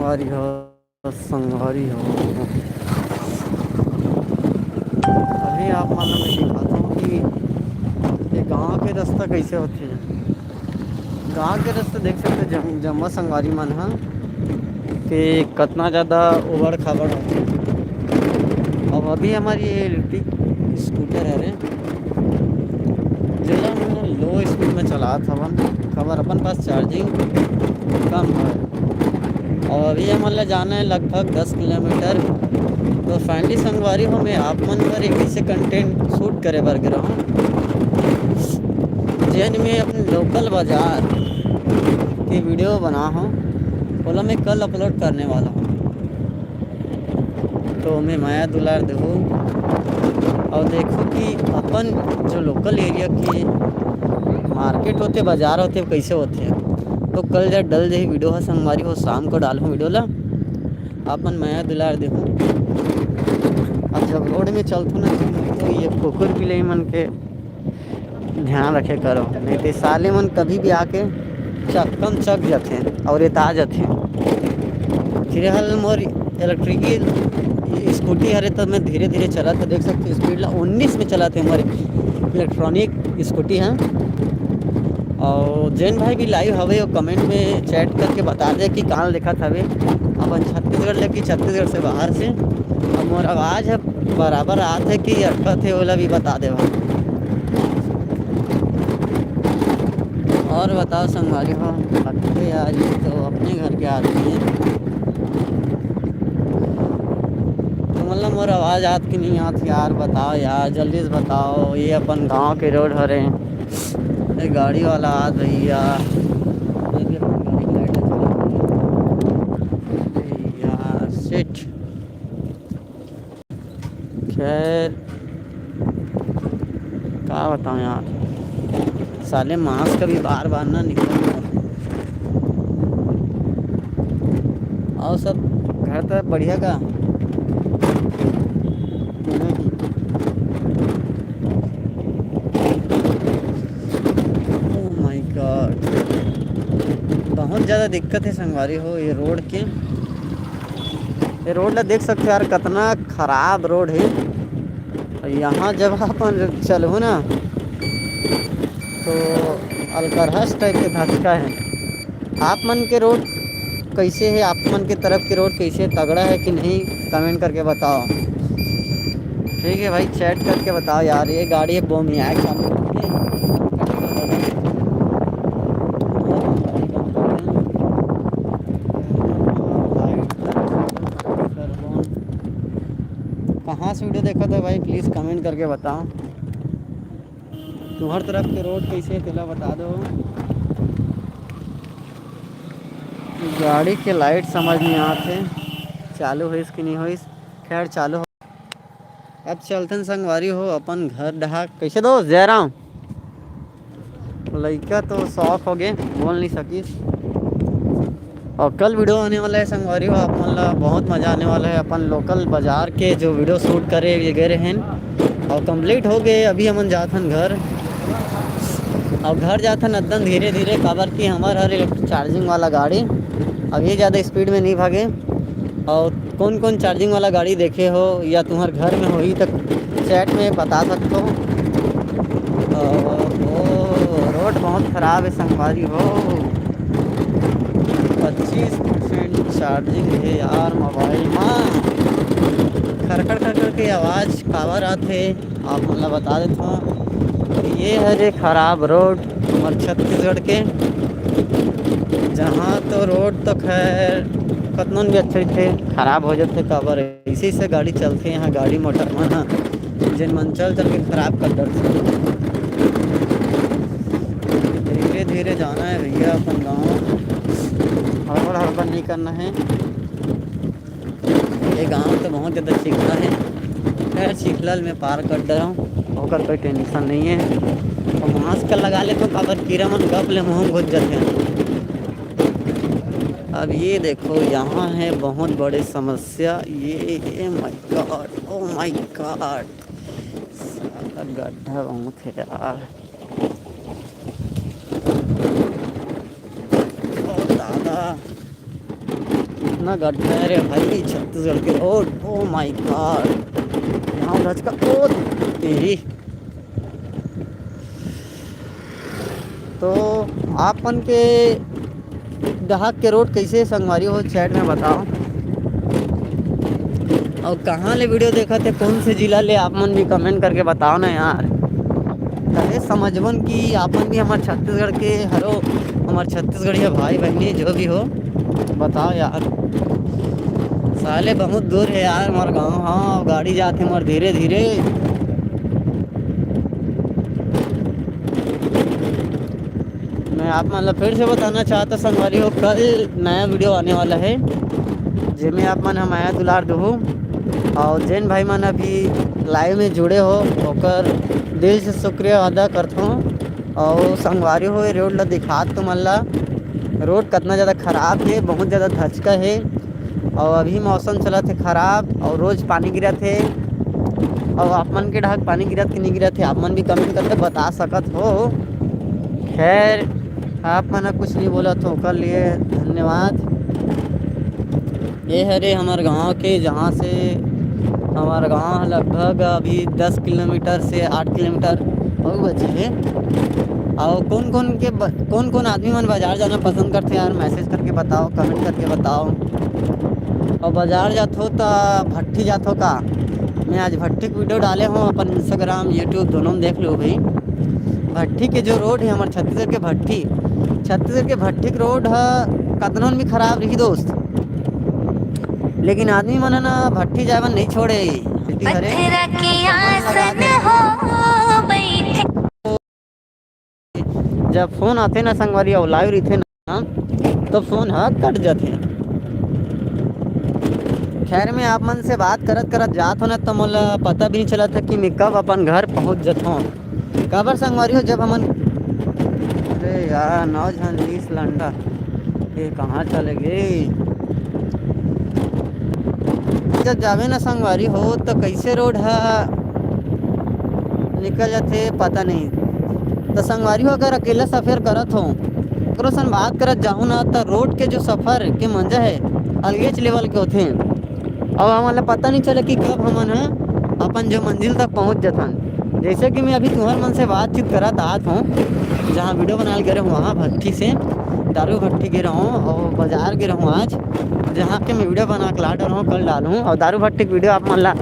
संगवारी हो, संगवारी हो। अभी आप मानो मैं दिखाता हूँ कि ये गांव के रास्ता कैसे होते हैं। गांव के रास्ते देख सकते जम्मू संगवारी मन हा कि कितना ज़्यादा उबड़ खाबड़ होते हैं। अब अभी हमारी ये इलेक्ट्रिक स्कूटर है रे, जिला हमने लो स्पीड में चला था वन खबर अपन पास चार्जिंग कम है। और अभी हमारे जाना है लगभग 10 किलोमीटर। तो फाइनली संगवारी हो मैं आप मन पर एक ऐसे कंटेंट शूट करे बर गिरा हूँ जैन में अपने लोकल बाज़ार की वीडियो बना हूँ, बोला मैं कल अपलोड करने वाला हूँ। तो मैं माया दुलार देखूँ और देखो कि अपन जो लोकल एरिया के मार्केट होते बाज़ार होते कैसे होते हैं। तो कल जब डल जाए वीडियो है संगवारी हो, शाम को डालूँ वीडियो ला अपन माया दुलार देखूँ। अब जब रोड में चलते ना तो ये कुकुर बिल्ली मन के ध्यान रखे करो, नहीं तो साले मन कभी भी आके चक्कम चक जाते और ये आ जाते। फिलहाल मोर इलेक्ट्रिक स्कूटी हरे तो मैं धीरे धीरे चला था, देख सकते स्पीड ला 19 में चलाते हमारे इलेक्ट्रॉनिक स्कूटी हैं। और जैन भाई भी लाइव हवे और कमेंट में चैट करके बता दे कि कहाँ लिखा था वे अपन छत्तीसगढ़ लेके छत्तीसगढ़ से बाहर से। अब मोर आवाज़ है बराबर आते है कि अटका थे ओला भी बता दे भाई। और बताओ संगवारी हो, अटके यार ये तो अपने घर के आदमी हैं। तो मतलब मोर आवाज़ आत कि नहीं आत यार, बताओ यार जल्दी से बताओ। ये अपन गांव के रोड हरे, ये गाड़ी वाला आत भैया यार शिट। खैर क्या बताऊँ यार, साले मास्क कभी बार बार ना निकल। और सब घर तो बढ़िया का माय गॉड, बहुत ज़्यादा दिक्कत है संगवारी हो ये रोड के। ये रोड ला देख सकते हो यार कितना ख़राब रोड है। यहाँ जब अपन चलो ना तो अलकरहस टाइप के धक्का है। आप मन के रोड कैसे है, आप मन के तरफ की रोड कैसे तगड़ा है कि नहीं कमेंट करके बताओ। ठीक है भाई, चैट करके बताओ यार। ये गाड़ी है बोमियाक कहाँ से वीडियो देखा था भाई, प्लीज़ कमेंट करके बताओ। तुम्हार तरफ के रोड कैसे तेला बता दो। गाड़ी के लाइट समझ नहीं आते चालू हो कि नहीं हो। खैर चालू हो। अब चलते संगवारी हो अपन घर डहा। कैसे दोस्त जा रहा हूँ, लड़का तो शौक हो गए बोल नहीं सकीस। और कल वीडियो आने वाला है संगवारी हो, अपन ला बहुत मज़ा आने वाला है। अपन लोकल बाज़ार के जो वीडियो शूट करे वगैरह हैं और कंप्लीट हो गए। अभी हमन जाथन घर और घर जाथन एकदम धीरे धीरे, काबर की हमार हर चार्जिंग वाला गाड़ी अभी ज़्यादा स्पीड में नहीं भागे। और कौन कौन चार्जिंग वाला गाड़ी देखे हो या तुम्हारे घर में हो ही तो चैट में बता सकते हो। रोड बहुत ख़राब है संगवारी हो, 25% चार्जिंग है यार मोबाइल में। खड़खड़ खड़खड़ की आवाज़ काबर आते आप मतलब बता देता हूँ। ये है रे ख़राब रोड और छत्तीसगढ़ के, जहाँ तो रोड तो खैर कतनों भी अच्छे थे ख़राब हो जाते काबर इसी से गाड़ी चलते यहाँ गाड़ी मोटर में जिन मन चल चल के ख़राब कर डरते। धीरे धीरे जाना है भैया अपन गाँव, हड़बड़ हड़बड़ नहीं करना है। ये गांव तो बहुत ज़्यादा चिखला है। खैर चिखलल में पार कर दे रहा हूँ, होकर कोई टेंशन नहीं है। और मास्क लगा ले तो काबर कीड़ा मन गप ले मुँह घुस जाते हैं। अब ये देखो यहाँ है बहुत बड़ी समस्या ये my God, oh my God, साला गड्ढा बहुत है यार। ओ दादा कितना गड्ढा है रे भाई छत्तीसगढ़ के रोड। ओ माय गॉड, यहाँ रच का ओ तेरी। तो आप मन के डहाक के रोड कैसे संगवारी हो चैट में बताओ, और कहाँ ले वीडियो देखा थे, कौन से जिला ले आप मन भी कमेंट करके बताओ ना यार। अरे समझवन कि आपन भी हमारे छत्तीसगढ़ के हरो, हमारे छत्तीसगढ़िया भाई बहनी जो भी हो बताओ यार। साले बहुत दूर है यार हमारा गाँव। हाँ गाड़ी जाते हमारे धीरे धीरे। मैं आप मतलब फिर से बताना चाहता संगवारी हो, कल नया वीडियो आने वाला है जिसमें आप मन हम आया दुलार दूँ, और जैन भाई मन अभी लाइव में जुड़े हो ओकर दिल से शुक्रिया अदा करता हूँ। और संगवारी हो रोड ला दिखा तो मन ला रोड कितना ज़्यादा ख़राब है, बहुत ज़्यादा धचका है, और अभी मौसम चला थे ख़राब और रोज़ पानी गिरा थे। और आप मन के ढाक पानी गिरत कि नहीं गिरत थे आप मन भी कमेंट करके बता सकत हो। खैर आप मन कुछ नहीं बोला तो कर लिए धन्यवाद। ये है रे हमारे गांव के, जहाँ से हमारा गांव लगभग अभी 10 किलोमीटर से 8 किलोमीटर और बचे है। और कौन कौन आदमी मन बाज़ार जाना पसंद करते यार, मैसेज करके बताओ, कमेंट करके बताओ। और बाज़ार जात हो तो भट्टी जात हो का, मैं आज भट्टी की वीडियो डाले हूँ अपन इंस्टाग्राम यूट्यूब दोनों में देख लो भाई। भट्टी के जो रोड है हमारे छत्तीसगढ़ के भट्टी के रोड है कतनों भी ख़राब रही दोस्त, लेकिन आदमी मन ना भट्टी जावन नहीं छोड़े। जब फोन आते ना संगवारी और लाइव रहते ना तो फोन कट जाते। खैर मैं आप मन से बात करत जात हो ना तो मोला पता भी नहीं चला था कि मैं कब अपन घर पहुंच जाता हूँ। काबर संगवारी हो जब हमन, अरे यार नौजवान लंडा ये कहाँ चले गए। जब जावे ना संगवारी हो तो कैसे रोड है निकल जाते पता नहीं। तो संगवारी हो अगर अकेला सफ़र करत हो करो सन बात करत जाऊँ ना तो रोड के जो सफ़र के मंजा है अलगेच लेवल के होते हैं, और हमारा पता नहीं चले कि कब हमन अपन जो मंजिल तक पहुंच जाथन। जैसे कि मैं अभी तुम्हारे मन से बातचीत करत आत हूँ, जहाँ वीडियो बनाने गए हूँ वहाँ भट्टी से दारू भट्टी गिरा हूँ और बाज़ार गिरा हूँ आज, जहाँ के मैं वीडियो बना के ला रहा हूँ, कल डालूँ। और दारू भट्टी की वीडियो आप मन ला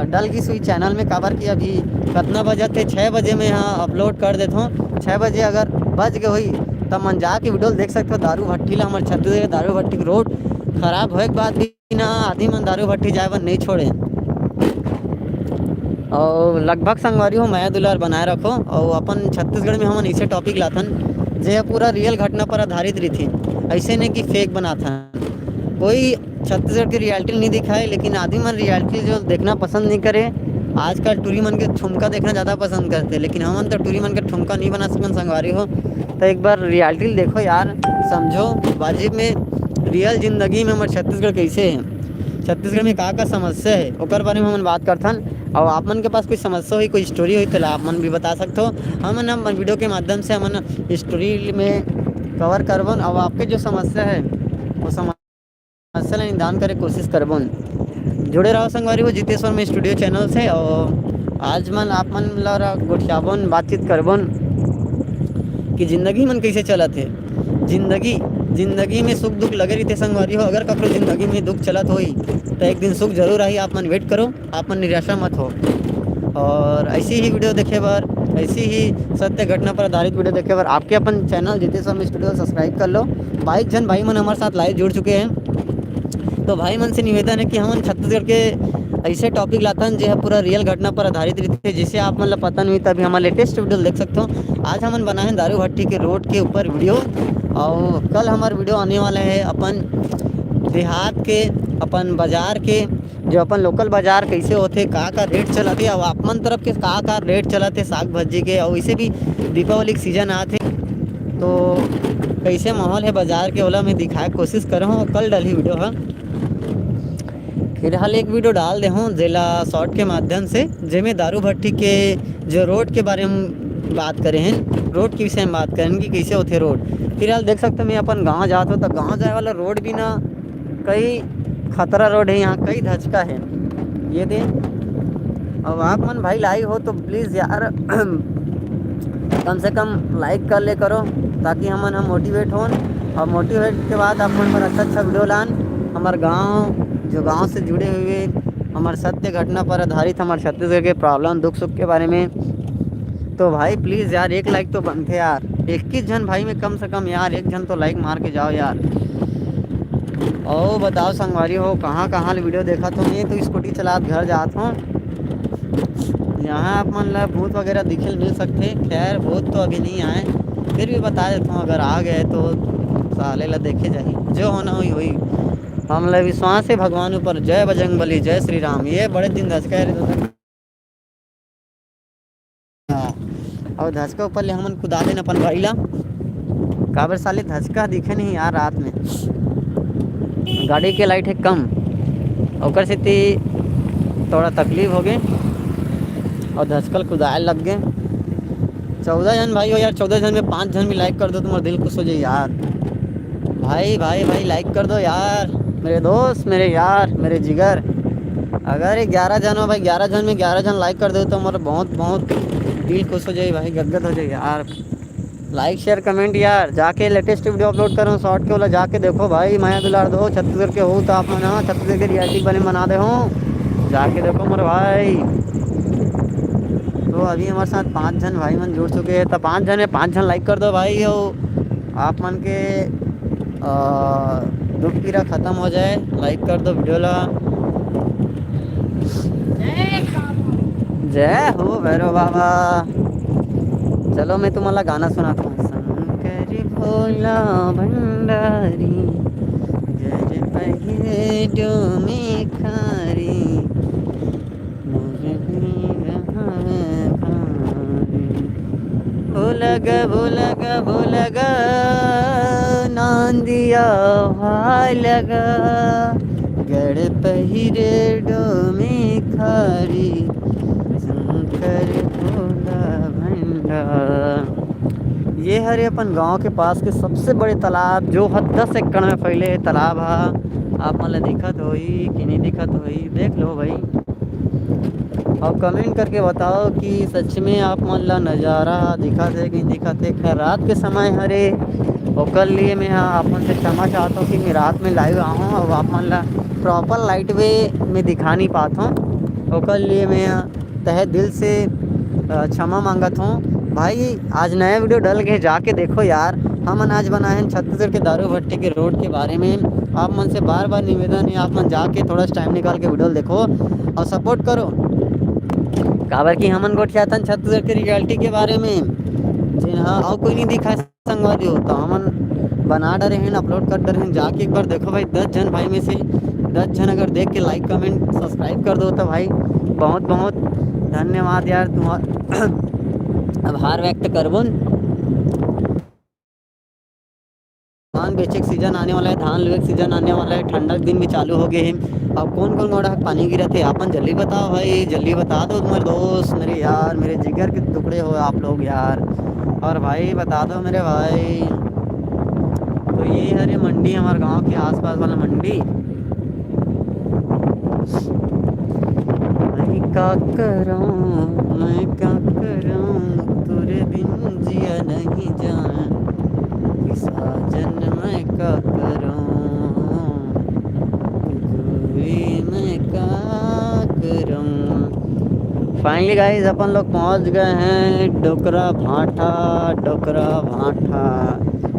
डल की सुई चैनल में काबर की अभी कितना बजे थे 6 बजे में यहाँ अपलोड कर देता हूँ। 6 बजे अगर बज गए हुई तब मन जाके वीडियो देख सकते हो। दारू भट्टी ला हमारे छत्तीसगढ़ दारू भट्टी की रोड ख़राब होए के बाद भी ना आदमी मन दारू भट्टी जाए बर नहीं छोड़े। और लगभग संगवारी हो माया दुलार बनाए रखो। और अपन छत्तीसगढ़ में हमन ऐसे टॉपिक लाथन जो पूरा रियल घटना पर आधारित रही थी, ऐसे नहीं कि फेक बनाथन। कोई छत्तीसगढ़ की रियलिटी नहीं दिखाए, लेकिन आदमी मन रियलिटी जो देखना पसंद नहीं करे। आजकल टूरी मन के ठुमका देखना ज़्यादा पसंद करते, लेकिन हमन तो टूरी मन के ठुमका नहीं बना सकन संगवारी हो। तो एक बार रियलिटी देखो यार, समझो वाजिब में रियल ज़िंदगी में हमारे छत्तीसगढ़ कैसे है, छत्तीसगढ़ में का समस्या है ओकर बारे में हम बात करथन। और आप मन के पास कोई समस्या हुई, कोई स्टोरी हुई तो आप मन भी बता सकते हो। हमन वीडियो के माध्यम से हमन स्टोरी में कवर करबन और आपके जो समस्या है वो समस्या ला निदान करे कोशिश करबन। जुड़े रहो संगवारी हो जितेश्वर में स्टूडियो चैनल से। और आज मन आप मन ला गोठियाबन बातचीत करबन कि ज़िंदगी मन कैसे चलत है। जिंदगी में सुख दुख लगे रहते संगवारी हो। अगर कखरो जिंदगी में दुख चलत होई तो एक दिन सुख जरूर आई। आप मन वेट करो, आप मन निराशा मत हो। और ऐसी ही वीडियो देखे बार, ऐसी ही सत्य घटना पर आधारित वीडियो देखे बार आपके अपन चैनल जितेश्वर स्टूडियो सब्सक्राइब कर लो। 22 जन भाई मन हमारे साथ लाइव जुड़ चुके हैं। तो भाई मन से निवेदन है कि हम छत्तीसगढ़ के ऐसे टॉपिक लातन जो है पूरा रियल घटना पर आधारित रहते हैं, जिससे आप मतलब पता नहीं तभी हमारे लेटेस्ट वीडियो देख सकते हो। आज हम बनाए हैं दारू भट्टी के रोड के ऊपर वीडियो, और कल हमारा वीडियो आने वाला है अपन देहात के, अपन बाज़ार के, जो अपन लोकल बाज़ार कैसे होते, का रेट चलाते, और अपन तरफ के का रेट चलाते साग भज्जी के। और वैसे भी दीपावली के सीजन आते तो कैसे माहौल है बाज़ार के ओला में दिखाए कोशिश कर रहा हूँ। कल डली वीडियो है, फिलहाल एक वीडियो डाल दे हूँ जिला शॉर्ट के माध्यम से, जिसमें दारू भट्टी के जो रोड के बारे में बात करें हैं, रोड के विषय में बात करें कि कैसे होते रोड। फिलहाल देख सकते मैं अपन गाँव जाता हूँ तो गाँव जाए वाला रोड भी ना कई खतरा रोड है यहाँ, कई धचका है ये दे। अब आप मन भाई लाइक हो तो प्लीज़ यार कम से कम लाइक कर ले करो, ताकि हम मोटिवेट हों, और मोटिवेट के बाद आप मन पर अच्छा वीडियो लान। हमारे गांव जो गांव से जुड़े हुए हमारे सत्य घटना पर आधारित हमारे छत्तीसगढ़ के प्रॉब्लम दुख सुख के बारे में। तो भाई प्लीज़ यार एक लाइक तो बनते यार, 21 जन भाई में कम से कम यार एक जन तो लाइक मार के जाओ यार। और बताओ संगवारी हो कहाँ कहाँ वीडियो देखा तो मैं तो स्कूटी चला घर जाता हूँ। यहाँ आप मन ला भूत वगैरह दिखे मिल सकते, खैर भूत तो अभी नहीं आए, फिर भी बता देता हूँ अगर आ गए तो साले ला देखे जाए, जो होना हुई हुई। हम लोग विश्वास है भगवान ऊपर। जय बजरंगबली, जय श्री राम। ये बड़े दिन धचका है और धचका ऊपर ले हमन कुदा देन अपन भाई ला, काबर साले धचका दिखे नहीं यार रात में, गाड़ी के लाइट है कम, और से थोड़ा तकलीफ हो गए और धचकल कुदाए लग गए। 14 जन भाई हो यार, 14 जन में 5 जन भी लाइक कर दो, तुम्हारा दिल खुश हो जाए यार। भाई भाई भाई लाइक कर दो यार, मेरे दोस्त, मेरे यार, मेरे जिगर। अगर 11 जन हो भाई, 11 जन में 11 जन लाइक कर दो तो हमारा बहुत बहुत दिल खुश हो जाए भाई, गदगद हो जाए यार। लाइक शेयर कमेंट यार, जाके लेटेस्ट वीडियो अपलोड करो शॉर्ट के वाला, जाके देखो भाई, माया दुलार दो छत्तीसगढ़ के हो तो आप मन छत्तीसगढ़ के रियलिटी बने बना दे हो, जाके देखो मेरे भाई। तो अभी हमारे साथ 5 जन भाई मन जुड़ चुके हैं, तो 5 जन है, 5 जन लाइक कर दो भाई, और आप मन के दुख पीड़ा ख़त्म हो जाए, लाइक कर दो वीडियो ला। जय हो भैरव बाबा। चलो मैं तुम्हारा गाना सुनाता हूँ। शंकर भोला भंडारी जय पहिए डोमे खारी, भोलगा भोलगा भोलगा नांदिया भालगा, गड़ पहिरे डोमे खारी, शंकर भोला भंडार। ये हरे अपन गांव के पास के सबसे बड़े तालाब, जो 10 एकड़ में फैले तालाब है। आप मन दिखत होई कि नहीं दिखत होई, देख लो भाई और कमेंट करके बताओ कि सच में आप मन ला नज़ारा दिखत है कि नहीं दिखत है। खैर रात के समय हरे ओकर लिए मैं आप मन से क्षमा चाहता हूँ कि मैं रात में लाइव आऊँ और आप मन ला प्रॉपर लाइट वे में दिखा नहीं पाता हूँ, ओकर लिए मैं तहे दिल से क्षमा मांगत हूँ भाई। आज नया वीडियो डल गए, जाके देखो यार। हम आज बनाए हैं छत्तीसगढ़ के दारू भट्टे के रोड के बारे में। आप मन से बार बार निवेदन है, आप मन जाके थोड़ा टाइम निकाल के वीडियो देखो और सपोर्ट करो, काबर कि हमन गोठियातन छत्तीसगढ़ के रियलिटी के बारे में। जी हाँ, और कोई नहीं दिखा संगवारी हो तो हमन बना डरे हैं, अपलोड कर डरे हैं, जाके एक बार देखो भाई। 10 जन भाई में से 10 जन अगर देख के लाइक कमेंट सब्सक्राइब कर दो तो भाई बहुत बहुत धन्यवाद यार, तुम्हारा आभार व्यक्त करबो। धान बेचे का सीजन आने वाला है, धान लुए का सीजन आने वाला है, ठंडक दिन भी चालू हो गए हैं। अब कौन कौन मोड़ा पानी गिरा थे आपन जल्दी बताओ भाई, जल्दी बता दो तुम्हारे दोस्त, मेरे यार, मेरे जिगर के टुकड़े हो आप लोग यार। और भाई बता दो मेरे भाई। तो ये हरे मंडी, हमारे गांव के आसपास वाला मंडी। मैं क्या करूं तेरे बिन जिया नहीं जान, साजन मैं क्या करूं, मैं क्या करूं। फाइनली गाइस अपन लोग पहुंच गए हैं डोकरा भाटा,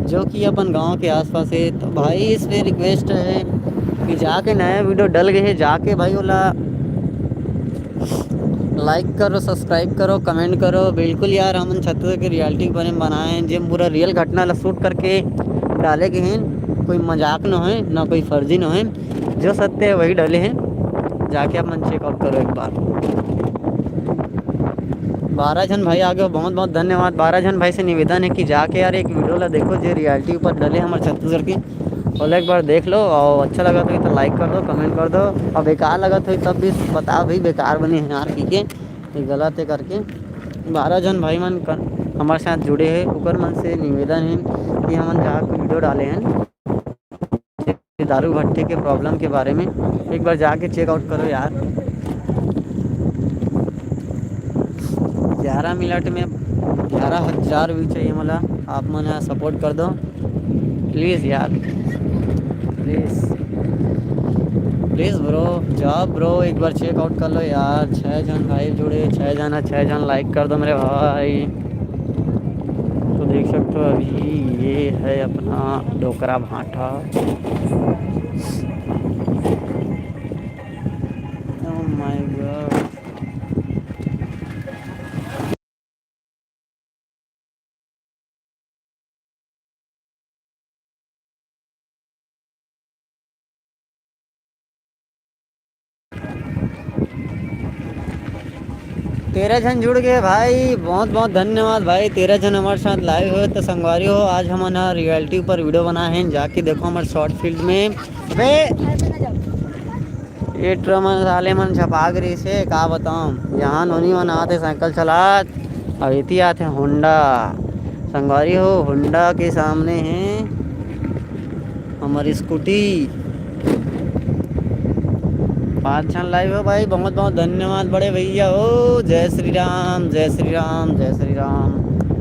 जो कि अपन गांव के आसपास है। तो भाई इस पे रिक्वेस्ट है कि जाके नया वीडियो डल गए है, जाके भाई बोला लाइक करो, सब्सक्राइब करो, कमेंट करो। बिल्कुल यार, हम छत्तीसगढ़ के रियलिटी के बारे में बनाए हैं, जो पूरा रियल घटना ला शूट करके डाले गए हैं। कोई मजाक न हो, ना कोई फर्जी न हो, जो सत्य है वही डाले हैं। जाके आप मन चेकआउट करो एक बार। 12 जन भाई आ गए, बहुत बहुत धन्यवाद। 12 जन भाई से निवेदन है कि जाके यार एक वीडियो ला देखो जो रियलिटी ऊपर डले हमारे छत्तीसगढ़ की, और एक बार देख लो। और अच्छा लगा तो लाइक कर दो, कमेंट कर दो, और बेकार लगा तो तब भी बताओ भाई बेकार बने हैं यार, ठीक है, ये गलत है करके। 12 जन भाई मन हमारे साथ जुड़े हैं, ऊपर मन से निवेदन है कि हम जाकर वीडियो डाले हैं। दारू भट्टे के प्रॉब्लम के बारे में एक बार जाके चेकआउट करो यार। 11 मिनट में 11,000 व्यू चाहिए मला। आप मने सपोर्ट कर दो प्लीज़ यार, प्लीज़ प्लीज़ ब्रो, जाओ ब्रो एक बार चेकआउट कर लो यार। 6 जन भाई जुड़े, 6 जन लाइक कर दो मेरे भाई। तो देख सकते हो अभी ये है अपना डोकरा भाटा। Oh my God. तेरह जन जुड़ गए भाई, बहुत बहुत धन्यवाद भाई। 13 जन हमारे साथ लाइव हो तो संगवारी हो। आज हम ना रियलिटी पर वीडियो बनाए हैं, जाके देखो हमारे शॉर्ट फील्ड में। अबे ये ट्रमन साले मन छपाग रही से का बताऊँ। यहाँ नोनी मन आते साइकिल चलात, और इति आते होंडा। संगवारी हो होंडा के सामने है हमारी स्कूटी। 5 जन लाइव हो भाई, बहुत बहुत धन्यवाद बड़े भैया। ओ जय श्री राम, जय श्री राम, जय श्री राम।